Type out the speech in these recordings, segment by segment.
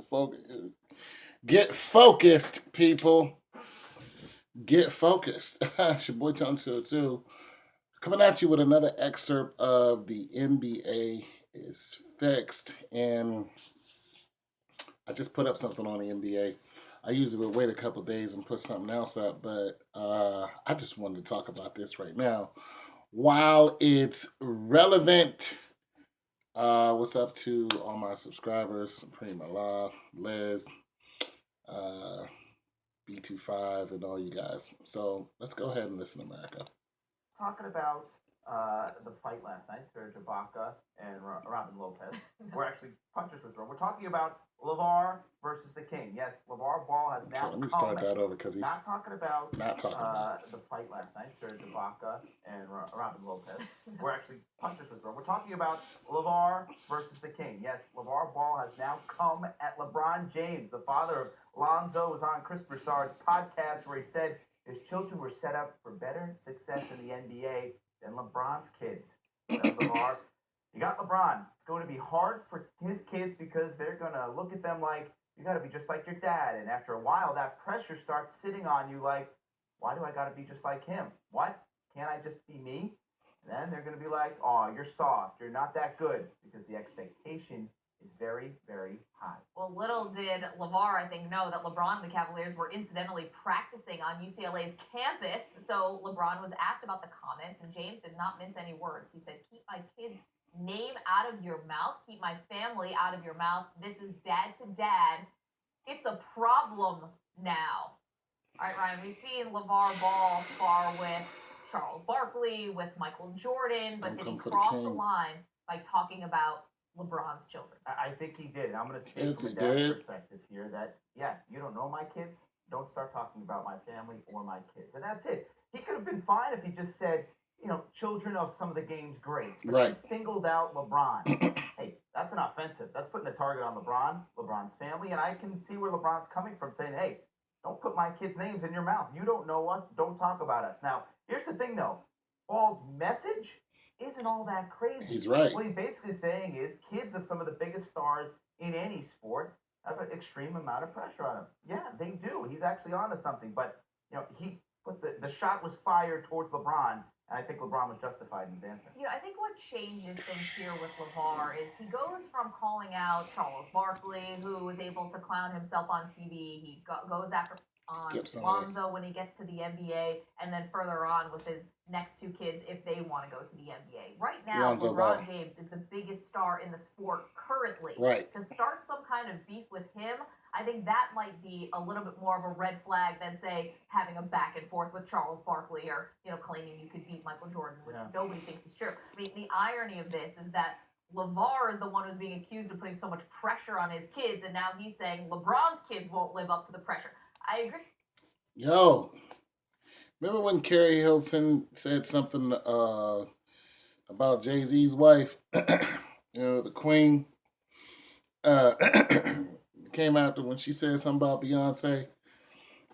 focus. Get focused, people. Get focused. It's your boy Tom too. Coming at you with another excerpt of the NBA is fixed. And I just put up something on the NBA. I usually would wait a couple days and put something else up, but I just wanted to talk about this right now. While it's relevant, what's up to all my subscribers, Prima La, Liz, uh, B25, and all you guys. So let's go ahead and listen to America. Talking about the fight last night, Serge Ibaka and Robin Lopez. We're actually punches were thrown. We're talking about Lavar versus the King. Yes, Lavar Ball has now. Okay, let me start that over because he's not talking about the fight last night, Serge Ibaka and Robin Lopez. We're actually punches were thrown. We're talking about Lavar versus the King. Yes, Lavar Ball has now come at LeBron James, the father of Lonzo, was on Chris Broussard's podcast where he said his children were set up for better success in the NBA than LeBron's kids. LeVar, you got LeBron. It's going to be hard for his kids because they're going to look at them like, you got to be just like your dad. And after a while, that pressure starts sitting on you like, why do I got to be just like him? What? Can't I just be me? And then they're going to be like, oh, you're soft. You're not that good, because the expectation is very, very high. Well, little did LeVar, I think, know that LeBron and the Cavaliers were incidentally practicing on UCLA's campus. So LeBron was asked about the comments, and James did not mince any words. He said, keep my kids' name out of your mouth. Keep my family out of your mouth. This is dad to dad. It's a problem now. All right, Ryan, we've seen LeVar Ball spar with Charles Barkley, with Michael Jordan, but did he cross the line by talking about LeBron's children? I think he did. I'm going to speak from a dad's perspective here that, yeah, you don't know my kids. Don't start talking about my family or my kids. And that's it. He could have been fine if he just said, children of some of the game's greats. But he singled out LeBron. Hey, that's an offensive. That's putting a target on LeBron's family. And I can see where LeBron's coming from, saying, hey, don't put my kids' names in your mouth. You don't know us. Don't talk about us. Now, here's the thing, though. Ball's message isn't all that crazy. He's right. What he's basically saying is kids of some of the biggest stars in any sport have an extreme amount of pressure on them. Yeah, they do. He's actually onto something. But, he put the shot was fired towards LeBron, and I think LeBron was justified in his answer. I think what changes things here with LeVar is he goes from calling out Charles Barkley, who was able to clown himself on TV. He goes after Lonzo when he gets to the NBA, and then further on with his next two kids if they want to go to the NBA. Right now, LeBron James is the biggest star in the sport currently. Right. To start some kind of beef with him, I think that might be a little bit more of a red flag than, say, having a back and forth with Charles Barkley or, claiming you could beat Michael Jordan, which nobody thinks is true. I mean, the irony of this is that LeVar is the one who's being accused of putting so much pressure on his kids, and now he's saying LeBron's kids won't live up to the pressure. I agree. Yo, remember when Carrie Hilton said something about Jay-Z's wife, the queen, came after when she said something about Beyonce,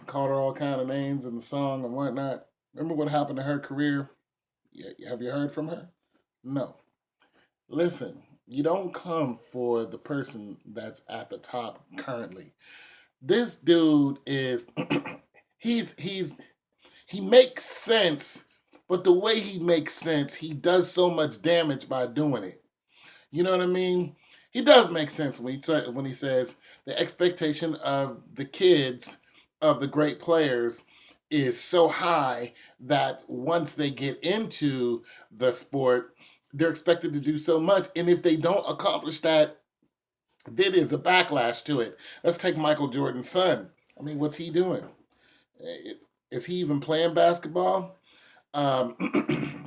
called her all kind of names in the song and whatnot. Remember what happened to her career? Yeah, have you heard from her? No. Listen, you don't come for the person that's at the top currently. This dude is he makes sense, but the way he makes sense, he does so much damage by doing it. You know what I mean? He does make sense when he says the expectation of the kids of the great players is so high that once they get into the sport, they're expected to do so much. And if they don't accomplish that, there is a backlash to it. Let's take Michael Jordan's son. I mean, what's he doing? Is he even playing basketball?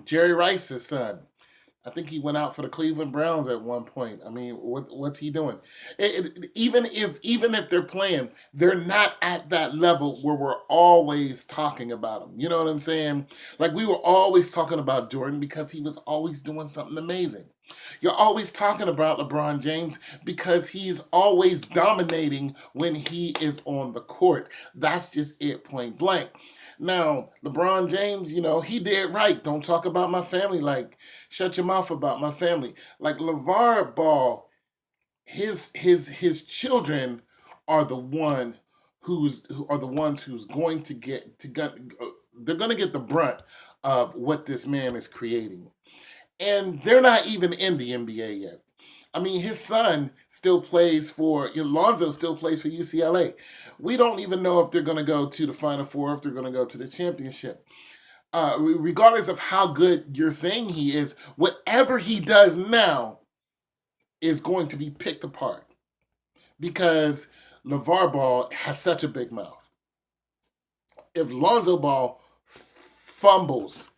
Jerry Rice's son. I think he went out for the Cleveland Browns at one point. I mean, what's he doing? Even if they're playing, they're not at that level where we're always talking about them. You know what I'm saying? Like, we were always talking about Jordan because he was always doing something amazing. You're always talking about LeBron James because he's always dominating when he is on the court. That's just it, point blank. Now, LeBron James, he did right. Don't talk about my family. Like, shut your mouth about my family. Like, LeVar Ball, his children are the one who are the ones who's going to get to they're going to get the brunt of what this man is creating. And they're not even in the NBA yet. I mean, his son still plays for Lonzo still plays for UCLA. We don't even know if they're going to go to the Final Four, if they're going to go to the championship. Regardless of how good you're saying he is, whatever he does now is going to be picked apart because LeVar Ball has such a big mouth. If Lonzo Ball fumbles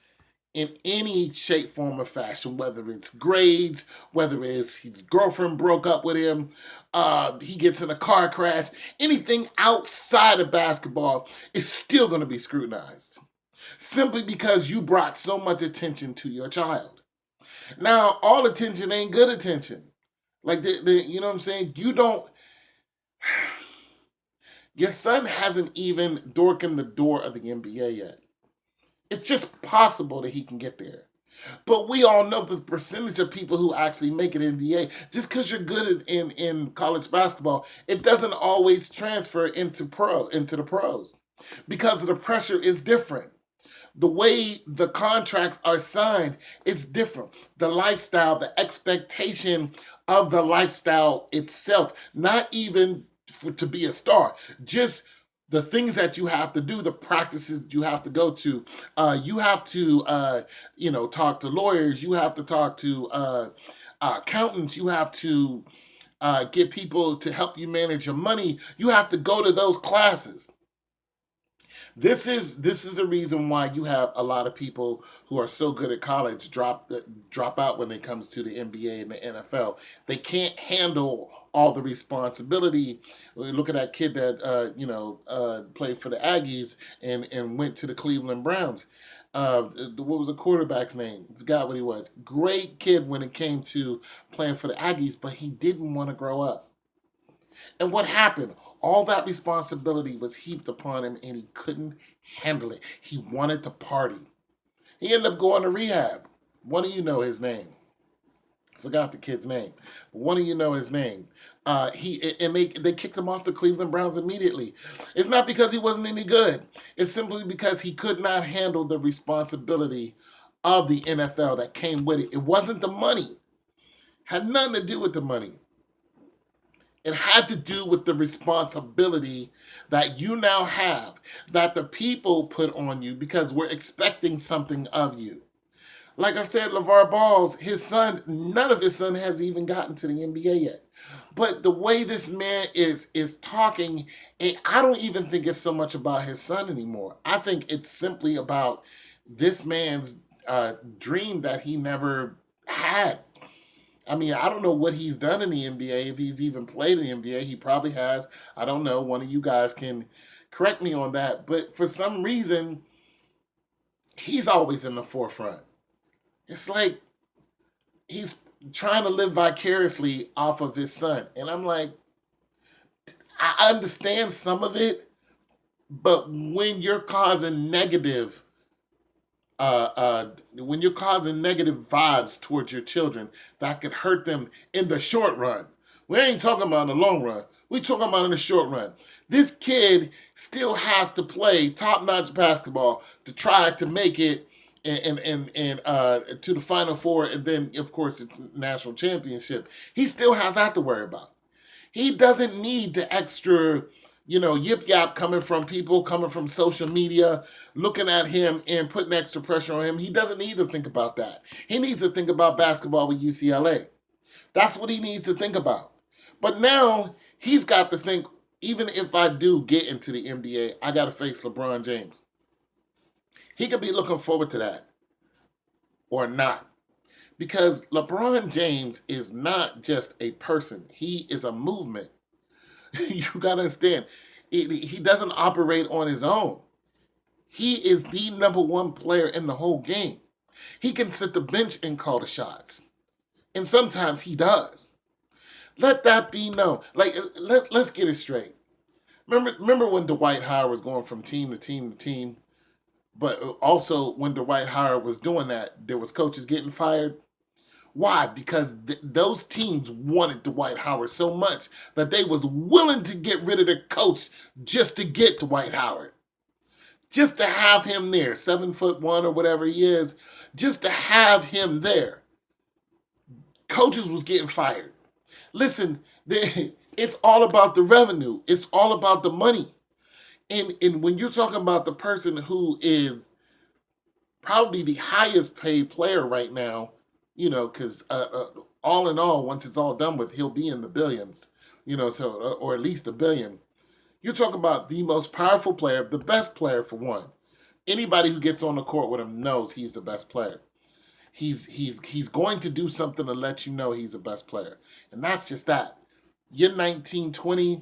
in any shape, form, or fashion, whether it's grades, whether it's his girlfriend broke up with him, he gets in a car crash, anything outside of basketball is still going to be scrutinized. Simply because you brought so much attention to your child. Now, all attention ain't good attention. Like, you know what I'm saying? You don't... Your son hasn't even darkened the door of the NBA yet. It's just possible that he can get there. But we all know the percentage of people who actually make it NBA. Just because you're good in college basketball, it doesn't always transfer into the pros. Because the pressure is different. The way the contracts are signed is different. The lifestyle, the expectation of the lifestyle itself, not even to be a star, just the things that you have to do, the practices you have to go to. You have to, talk to lawyers. You have to talk to accountants. You have to get people to help you manage your money. You have to go to those classes. This is the reason why you have a lot of people who are so good at college drop out when it comes to the NBA and the NFL. They can't handle all the responsibility. Look at that kid that played for the Aggies and went to the Cleveland Browns. What was the quarterback's name? Forgot what he was. Great kid when it came to playing for the Aggies, but he didn't want to grow up. And what happened? All that responsibility was heaped upon him and he couldn't handle it. He wanted to party. He ended up going to rehab. One of you know his name. Forgot the kid's name. But one of you know his name. They kicked him off the Cleveland Browns immediately. It's not because he wasn't any good. It's simply because he could not handle the responsibility of the NFL that came with it. It wasn't the money. Had nothing to do with the money. It had to do with the responsibility that you now have, that the people put on you because we're expecting something of you. Like I said, LeVar Ball's, his son, none of his son has even gotten to the NBA yet. But the way this man is talking, I don't even think it's so much about his son anymore. I think it's simply about this man's dream that he never had. I mean, I don't know what he's done in the NBA, if he's even played in the NBA. He probably has. I don't know. One of you guys can correct me on that. But for some reason, he's always in the forefront. It's like he's trying to live vicariously off of his son. And I'm like, I understand some of it, but when you're causing negative when you're causing negative vibes towards your children that could hurt them in the short run. We ain't talking about in the long run. We talking about in the short run. This kid still has to play top-notch basketball to try to make it and to the Final Four and then, of course, the national championship. He still has that to worry about. He doesn't need the extra yip yap coming from people, coming from social media, looking at him and putting extra pressure on him. He doesn't need to think about that. He needs to think about basketball with UCLA. That's what he needs to think about. But now he's got to think, even if I do get into the NBA, I got to face LeBron James. He could be looking forward to that or not. Because LeBron James is not just a person. He is a movement. You got to understand, he doesn't operate on his own. He is the number one player in the whole game. He can sit the bench and call the shots. And sometimes he does. Let that be known. Like, let's get it straight. Remember when Dwight Howard was going from team to team to team? But also when Dwight Howard was doing that, there was coaches getting fired. Why? Because those teams wanted Dwight Howard so much that they was willing to get rid of their coach just to get Dwight Howard. Just to have him there, 7'1" or whatever he is, just to have him there. Coaches was getting fired. Listen, it's all about the revenue. It's all about the money. And when you're talking about the person who is probably the highest paid player right now, because all in all, once it's all done with, he'll be in the billions, so or at least $1 billion. You're talking about the most powerful player, the best player for one. Anybody who gets on the court with him knows he's the best player. He's going to do something to let you know he's the best player. And that's just that. You're 19, 20.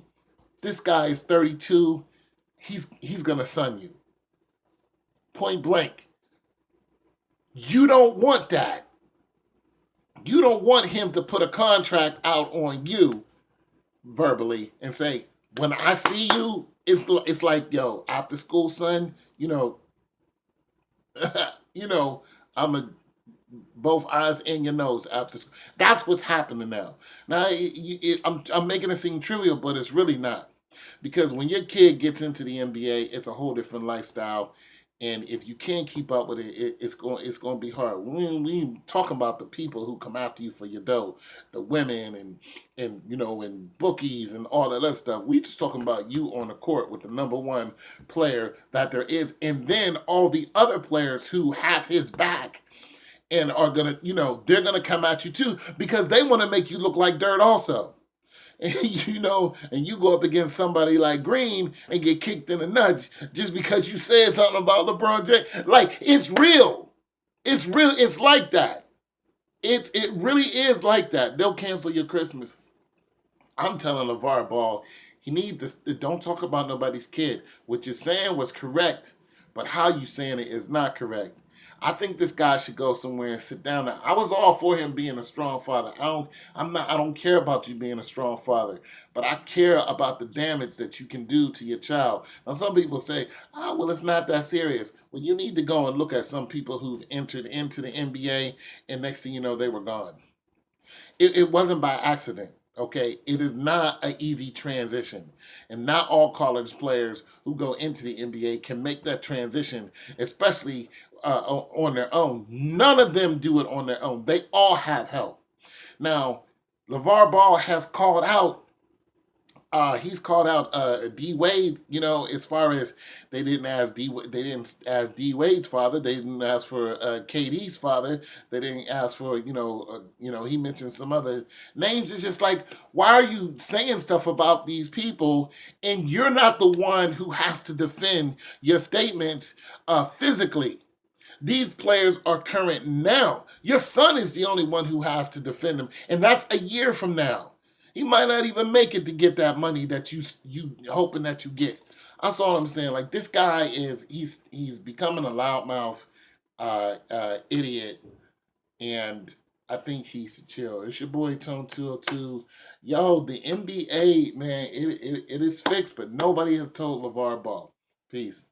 This guy is 32. He's going to sun you. Point blank. You don't want that. You don't want him to put a contract out on you verbally and say, when I see you, it's like, yo, after school, son, I'm a both eyes and your nose after school. That's what's happening now. Now, I'm making it seem trivial, but it's really not. Because when your kid gets into the NBA, it's a whole different lifestyle. And if you can't keep up with it, it's going to be hard. We talk about the people who come after you for your dough, the women and bookies and all that other stuff. We just talking about you on the court with the number one player that there is, and then all the other players who have his back and are gonna, they're gonna come at you too because they want to make you look like dirt also. And, and you go up against somebody like Green and get kicked in the nuts just because you said something about LeBron James. Like, it's real. It's real. It's like that. It really is like that. They'll cancel your Christmas. I'm telling LeVar Ball, he needs to don't talk about nobody's kid. What you're saying was correct, but how you saying it is not correct. I think this guy should go somewhere and sit down. Now, I was all for him being a strong father. I don't care about you being a strong father, but I care about the damage that you can do to your child. Now, some people say, well, it's not that serious. Well, you need to go and look at some people who've entered into the NBA, and next thing you know, they were gone. It wasn't by accident. Okay, it is not an easy transition. And not all college players who go into the NBA can make that transition, especially on their own. None of them do it on their own. They all have help. Now, LeVar Ball has called out he's called out D Wade, as far as they didn't ask D Wade's father, they didn't ask for KD's father, they didn't ask for he mentioned some other names. It's just like, why are you saying stuff about these people and you're not the one who has to defend your statements physically? These players are current now. Your son is the only one who has to defend them, and that's a year from now. He might not even make it to get that money that you hoping that you get. That's all I'm saying. Like, this guy he's becoming a loudmouth idiot, and I think he should chill. It's your boy Tone 202. Yo, the NBA, man, it is fixed, but nobody has told LeVar Ball. Peace.